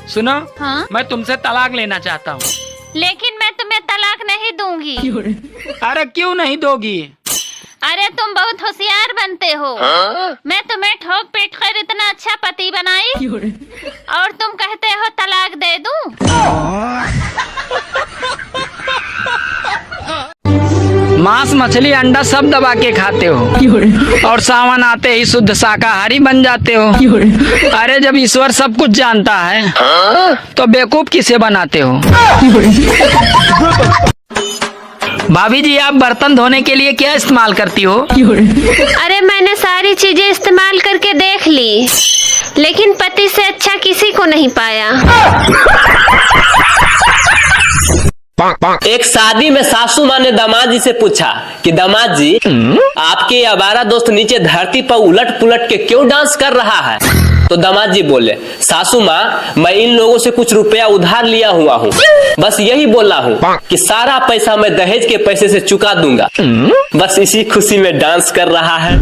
सुनो। हाँ? मैं तुमसे तलाक लेना चाहता हूँ। लेकिन मैं तुम्हें तलाक नहीं दूंगी। अरे क्यों नहीं दोगी? अरे तुम बहुत होशियार बनते हो। मैं तुम्हें ठोक पीट कर इतना अच्छा पति बनाई और तुम कहते हो तलाक दे दूं। मांस मछली अंडा सब दबा के खाते हो और सावन आते ही शुद्ध शाकाहारी बन जाते हो। अरे जब ईश्वर सब कुछ जानता है तो बेवकूफ किसे बनाते हो? भाभी जी, आप बर्तन धोने के लिए क्या इस्तेमाल करती हो? अरे मैंने सारी चीजें इस्तेमाल करके देख ली, लेकिन पति से अच्छा किसी को नहीं पाया। एक शादी में सासू माँ ने दामाद जी से पूछा कि दामाद जी, आपके आवारा दोस्त नीचे धरती पर उलट पुलट के क्यों डांस कर रहा है? तो दामाद जी बोले, सासू माँ, मैं इन लोगों से कुछ रुपया उधार लिया हुआ हूँ, बस यही बोला हूँ कि सारा पैसा मैं दहेज के पैसे से चुका दूंगा, बस इसी खुशी में डांस कर रहा है।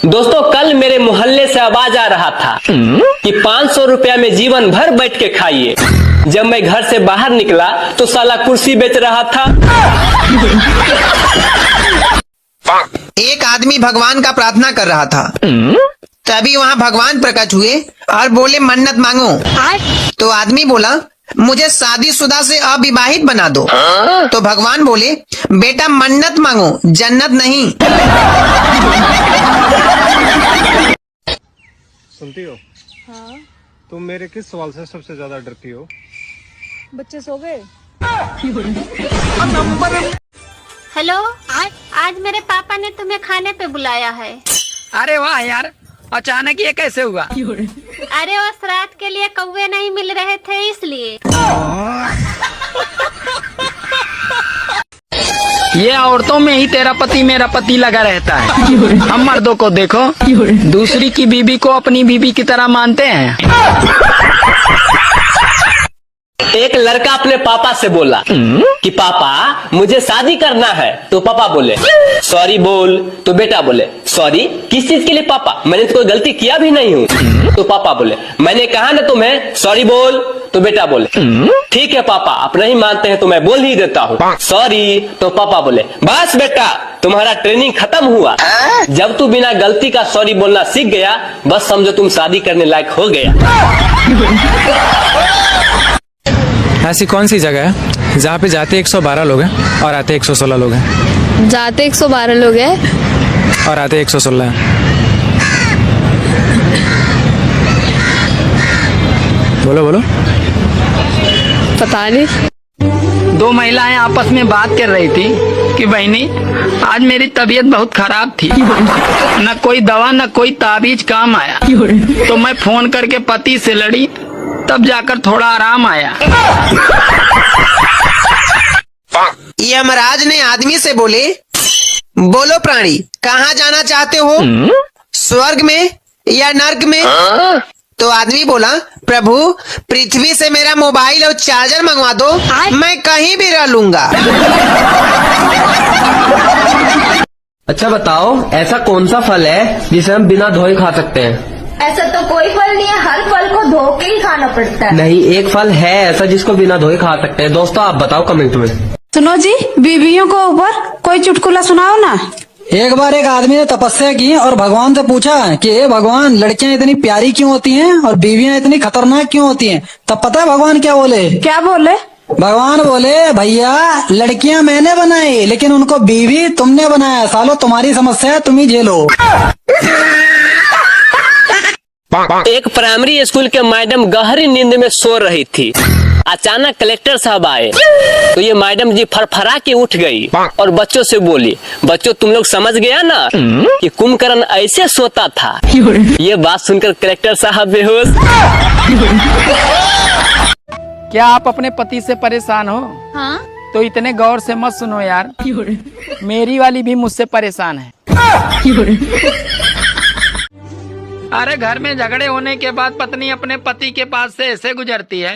दोस्तों, कल मेरे मोहल्ले से आवाज आ रहा था कि 500 रुपया में जीवन भर बैठ के खाइए। जब मैं घर से बाहर निकला तो साला कुर्सी बेच रहा था। एक आदमी भगवान का प्रार्थना कर रहा था, तभी वहाँ भगवान प्रकट हुए और बोले मन्नत मांगो। तो आदमी बोला, मुझे शादीशुदा से अविवाहित बना दो। तो भगवान बोले, बेटा मन्नत मांगो, जन्नत नहीं। सुनती हो? हाँ। तुम मेरे किस सवाल से सबसे ज्यादा डरती हो? बच्चे सो गए? हेलो, आज मेरे पापा ने तुम्हें खाने पे बुलाया है। अरे वाह यार, अचानक ये कैसे हुआ? अरे वो श्राद्ध के लिए कौवे नहीं मिल रहे थे इसलिए। ये औरतों में ही तेरा पति मेरा पति लगा रहता है। हम मर्दों को देखो, दूसरी की बीबी को अपनी बीबी की तरह मानते हैं। एक लड़का अपने पापा से बोला कि पापा, मुझे शादी करना है। तो पापा बोले, सॉरी बोल। तो बेटा बोले, सॉरी किस चीज के लिए पापा, मैंने तो कोई गलती किया भी नहीं हूँ। तो पापा बोले, मैंने कहा ना तुम्हें सॉरी बोल। तो बेटा बोले, ठीक है पापा, आप नहीं मानते हैं तो मैं बोल ही देता हूँ सॉरी। तो पापा बोले, बस बेटा, तुम्हारा ट्रेनिंग खत्म हुआ। जब तू बिना गलती का सॉरी बोलना सीख गया, बस समझो तुम शादी करने लायक हो गया। ऐसी कौन सी जगह है जहाँ पे जाते 112 लोग हैं और आते 116 लोग हैं? जाते 112 लोग हैं और आते 116 हैं। बोलो बोलो। पता नहीं। दो महिलाएं आपस में बात कर रही थी कि बहनी, आज मेरी तबीयत बहुत खराब थी, न कोई दवा न कोई ताबीज काम आया, तो मैं फोन करके पति से लड़ी, तब जाकर थोड़ा आराम आया। यमराज ने आदमी से बोले, बोलो प्राणी, कहाँ जाना चाहते हो, स्वर्ग में या नर्क में? तो आदमी बोला, प्रभु, पृथ्वी से मेरा मोबाइल और चार्जर मंगवा दो, मैं कहीं भी रह लूंगा। अच्छा बताओ, ऐसा कौन सा फल है जिसे हम बिना धोए खा सकते हैं? ऐसा तो कोई फल नहीं है, हर फल को धो के ही खाना पड़ता है। नहीं, एक फल है ऐसा जिसको बिना धोए खा सकते हैं। दोस्तों आप बताओ कमेंट में। सुनो जी, बीवियों को ऊपर कोई चुटकुला सुनाओ ना। एक बार एक आदमी ने तपस्या की और भगवान से पूछा कि हे भगवान, लड़कियां इतनी प्यारी क्यों होती हैं और बीवियां इतनी खतरनाक क्यों होती हैं? तब पता है भगवान क्या बोले? क्या बोले? भगवान बोले, भैया, लड़कियां मैंने बनाई लेकिन उनको बीवी तुमने बनाया, सालो तुम्हारी समस्या है, तुम ही झेलो। एक प्राइमरी स्कूल के मैडम गहरी नींद में सो रही थी। अचानक कलेक्टर साहब आए तो ये मैडम जी फरफरा के उठ गई और बच्चों से बोली, बच्चों तुम लोग समझ गया ना कि कुंभकर्ण ऐसे सोता था। ये बात सुनकर कलेक्टर साहब बेहोश। क्या आप अपने पति से परेशान हो? हाँ? तो इतने गौर से मत सुनो यार, मेरी वाली भी मुझसे परेशान है। अरे घर में झगड़े होने के बाद पत्नी अपने पति के पास से ऐसे गुजरती है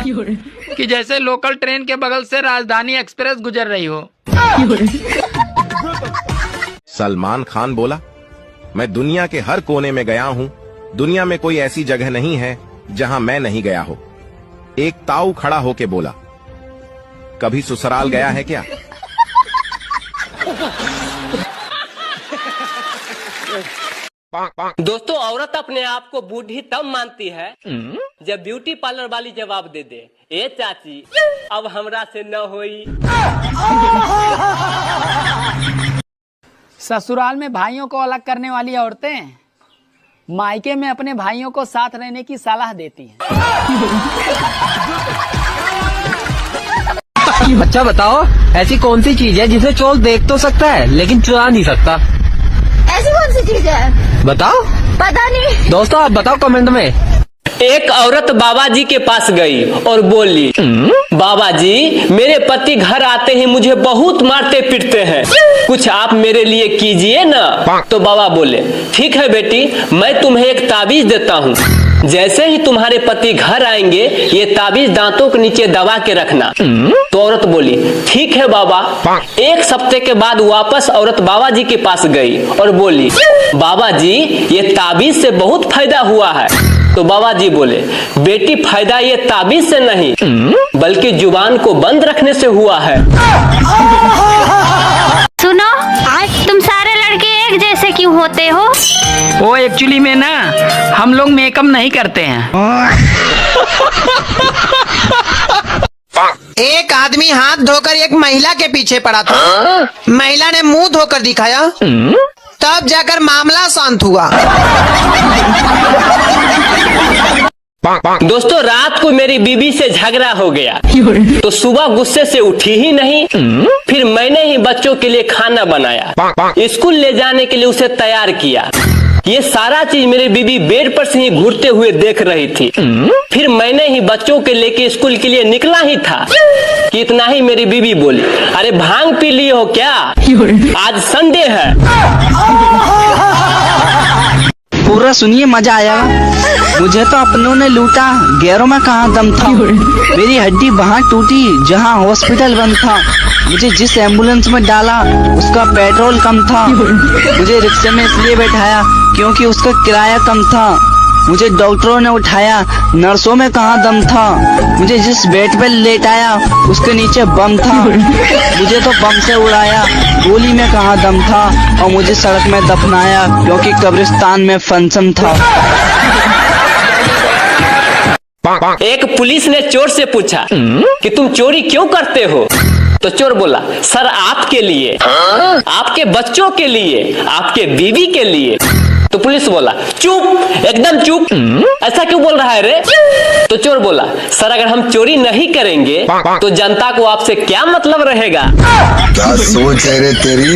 कि जैसे लोकल ट्रेन के बगल से राजधानी एक्सप्रेस गुजर रही हो। सलमान खान बोला, मैं दुनिया के हर कोने में गया हूँ दुनिया में कोई ऐसी जगह नहीं है जहां मैं नहीं गया हो। एक ताऊ खड़ा होके बोला, कभी ससुराल गया है क्या? दोस्तों, औरत अपने आप को बूढ़ी तब मानती है जब ब्यूटी पार्लर वाली जवाब दे दे, ए चाची अब हमरा से न होई। ससुराल में भाइयों को अलग करने वाली औरतें मायके में अपने भाइयों को साथ रहने की सलाह देती हैं। अच्छा बताओ, ऐसी कौन सी चीज है जिसे चोर देख तो सकता है लेकिन चुरा नहीं सकता? ऐसी कौन सी चीज है? बताओ। पता नहीं। दोस्तों आप बताओ कमेंट में। एक औरत बाबा जी के पास गई और बोली, बाबा जी मेरे पति घर आते ही मुझे बहुत मारते पीटते हैं, कुछ आप मेरे लिए कीजिए ना। तो बाबा बोले, ठीक है बेटी, मैं तुम्हें एक ताबीज देता हूँ। जैसे ही तुम्हारे पति घर आएंगे ये ताबीज दांतों के नीचे दबा के रखना। तो औरत बोली, ठीक है बाबा। एक हफ्ते के बाद वापस औरत बाबा जी के पास गई और बोली, बाबा जी ये ताबीज से बहुत फायदा हुआ है। तो बाबा जी बोले, बेटी फायदा ये ताबीज से नहीं बल्कि जुबान को बंद रखने से हुआ है। सुनो, आज तुम सारे लड़के एक जैसे क्यों होते हो? वो एक्चुअली में ना हम लोग मेकअप नहीं करते हैं। एक आदमी हाथ धोकर एक महिला के पीछे पड़ा था। महिला ने मुंह धोकर दिखाया, तब जाकर मामला शांत हुआ। दोस्तों, रात को मेरी बीवी से झगड़ा हो गया तो सुबह गुस्से से उठी ही नहीं। फिर मैंने ही बच्चों के लिए खाना बनाया, स्कूल ले जाने के लिए उसे तैयार किया। ये सारा चीज मेरी बीवी बेड पर से ही घूरते हुए देख रही थी। फिर मैंने ही बच्चों के लेके स्कूल के लिए निकला ही था कि इतना ही मेरी बीवी बोली, अरे भांग पी ली हो क्या? आज संडे है। पूरा सुनिए, मजा आया। मुझे तो अपनों ने लूटा, गैरों में कहाँ दम था। मेरी हड्डी वहाँ टूटी जहाँ हॉस्पिटल बंद था। मुझे जिस एम्बुलेंस में डाला उसका पेट्रोल कम था। मुझे रिक्शे में इसलिए बैठाया क्योंकि उसका किराया कम था। मुझे डॉक्टरों ने उठाया, नर्सों में कहाँ दम था। मुझे जिस बेड पे लेटाया उसके नीचे बम था। मुझे तो बम से उड़ाया, गोली में कहाँ दम था। और मुझे सड़क में दफनाया क्योंकि कब्रिस्तान में फंक्शन था। एक पुलिस ने चोर से पूछा कि तुम चोरी क्यों करते हो? तो चोर बोला, सर आपके लिए, आपके बच्चों के लिए, आपके बीवी के लिए। तो पुलिस बोला, चुप, एकदम चुप, ऐसा क्यों बोल रहा है रे? तो चोर बोला, सर अगर हम चोरी नहीं करेंगे तो जनता को आपसे क्या मतलब रहेगा? क्या सोच है रे तेरी?